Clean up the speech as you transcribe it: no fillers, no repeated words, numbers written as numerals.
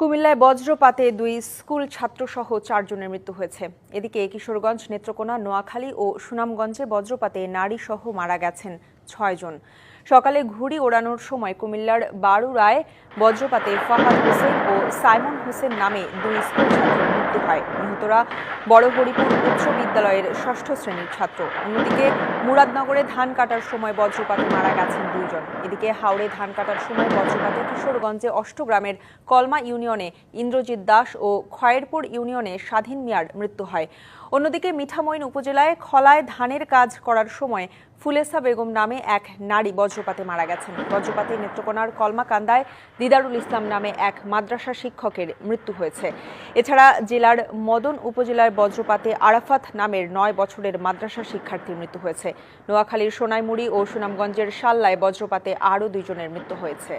কুমিল্লায় বজ্রপাতে ২ স্কুল ছাত্রসহ ৪ জনের মৃত্যু হয়েছে। এদিকে কিশোরগঞ্জ, নেত্রকোনা, নোয়াখালী ও সুনামগঞ্জে বজ্রপাতে নারীসহ মারা গেছেন ৬ জন। সকালে ঘুড়ি ওড়ানোর সময় কুমিল্লার বারুরায় বজ্রপাতে ফাহাদ হোসেন ও সাইমন হোসেন নামে ২ স্কুল ছাত্রের মৃত্যু হয়। নিহতরা বড় হরিপুর উচ্চ বিদ্যালয়ের ৬ষ্ঠ শ্রেণীর ছাত্র। অন্যদিকে মুরাদনগরে ধান কাটার সময় বজ্রপাতে মারা গেছেন ২ জন। এদিকে হাওড়ে ধান কাটার সময় বজ্রপাতে কিশোরগঞ্জে অষ্টগ্রামের কলমা ইউনিয়নে ইন্দ্রজিৎ দাস ও খয়েরপুর ইউনিয়নে স্বাধীন মিয়ার মৃত্যু হয়। অন্যদিকে মিঠামইন উপজেলায় খলায় ধানের কাজ করার সময় ফুলেসা বেগম নামে এক নারী বজ্রপাতে মারা গেছেন। বজ্রপাতে নেত্রকোনার কলমাকান্দায় দিদারুল ইসলাম নামে এক মাদ্রাসা শিক্ষকের মৃত্যু হয়েছে। এছাড়া জেলার মদন উপজেলায় বজ্রপাতে আরাফাত নামের ৯ বছরের মাদ্রাসা শিক্ষার্থীর মৃত্যু হয়েছে। নোয়াখালীর সোনাইমুড়ি ও সুনামগঞ্জের শাল্লায় বজ্রপাতে আরও ২ জনের মৃত্যু হয়েছে।